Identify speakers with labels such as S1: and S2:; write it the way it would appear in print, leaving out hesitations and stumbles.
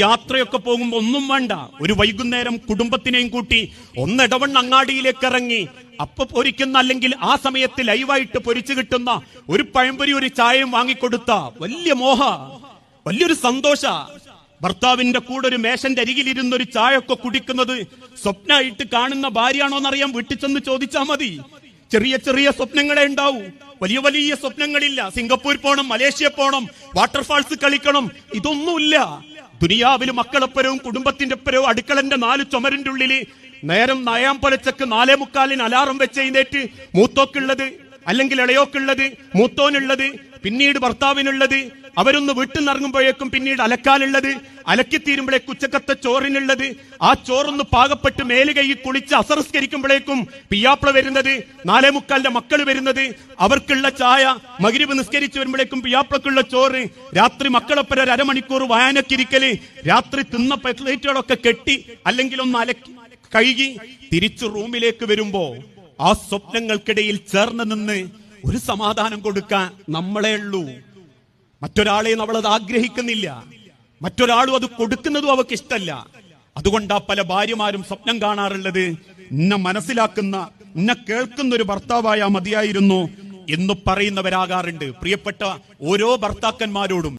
S1: യാത്രയൊക്കെ പോകുമ്പോ ഒന്നും വേണ്ട, ഒരു വൈകുന്നേരം കുടുംബത്തിനെയും കൂട്ടി ഒന്നിടവണ്ണം അങ്ങാടിയിലേക്ക് ഇറങ്ങി അപ്പൊ പൊരിക്കുന്ന, അല്ലെങ്കിൽ ആ സമയത്ത് ലൈവായിട്ട് പൊരിച്ചു കിട്ടുന്ന ഒരു പഴംപൊരി ഒരു ചായയും വാങ്ങിക്കൊടുത്ത വലിയ മോഹ, വലിയൊരു സന്തോഷ. ഭർത്താവിന്റെ കൂടെ ഒരു മേശന്റെ അരികിലിരുന്ന് ഒരു ചായയൊക്കെ കുടിക്കുന്നത് സ്വപ്നമായിട്ട് കാണുന്ന ഭാര്യയാണോന്നറിയാൻ വീട്ടിൽ ചെന്ന് ചോദിച്ചാൽ മതി. ചെറിയ ചെറിയ സ്വപ്നങ്ങളെ ഉണ്ടാവൂ, വലിയ വലിയ സ്വപ്നങ്ങളില്ല. സിംഗപ്പൂർ പോണം, മലേഷ്യ പോണം, വാട്ടർഫാൾസ് കളിക്കണം, ഇതൊന്നുമില്ല. ദുനിയാവിൽ മക്കളെപ്പരവും കുടുംബത്തിന്റെ പരവും അടുക്കളന്റെ 4 ചുമരിന്റെ ഉള്ളില് നേരം 9:45 4:45 അലാറം വെച്ച് എഴുന്നേറ്റ് മൂത്തോക്കുള്ളത്, അല്ലെങ്കിൽ ഇളയോക്കുള്ളത്, മൂത്തോനുള്ളത്, പിന്നീട് ഭർത്താവിനുള്ളത്, അവരൊന്ന് വീട്ടിൽ നിന്ന് ഇറങ്ങുമ്പോഴേക്കും പിന്നീട് അലക്കാനുള്ളത്, അലക്കിത്തീരുമ്പോഴേക്ക് ഉച്ചക്കത്തെ ചോറിനുള്ളത്, ആ ചോറൊന്ന് പാകപ്പെട്ട് മേല് കൈ കുളിച്ച് അസംസ്കരിക്കുമ്പോഴേക്കും പിയാപ്പിള വരുന്നത്, 4:45 മക്കൾ വരുന്നത്, അവർക്കുള്ള ചായ, മഗ്രിബ് നിസ്കരിച്ച് വരുമ്പോഴേക്കും പിയാപ്പിളക്കുള്ള ചോറ്, രാത്രി മക്കളൊപ്പം ഒരു അരമണിക്കൂർ വായനക്കിരിക്കല്, രാത്രി തിന്ന പ്ലേറ്റുകളൊക്കെ കെട്ടി അല്ലെങ്കിൽ ഒന്ന് അലക്കി കഴുകി തിരിച്ചു റൂമിലേക്ക് വരുമ്പോ ആ സ്വപ്നങ്ങൾക്കിടയിൽ ചേർന്ന് നിന്ന് ഒരു സമാധാനം കൊടുക്കാൻ നമ്മളെ ഉള്ളൂ. മറ്റൊരാളെ നമ്മളത് ആഗ്രഹിക്കുന്നില്ല, മറ്റൊരാളും അത് കൊടുക്കുന്നതും അവർക്ക് ഇഷ്ടമല്ല. അതുകൊണ്ടാ പല ഭാര്യമാരും സ്വപ്നം കാണാറുള്ളത്, എന്നെ മനസ്സിലാക്കുന്ന, എന്നെ കേൾക്കുന്ന ഒരു ഭർത്താവായ മതിയായിരുന്നു എന്ന് പറയുന്നവരാകാറുണ്ട്. പ്രിയപ്പെട്ട ഓരോ ഭർത്താക്കന്മാരോടും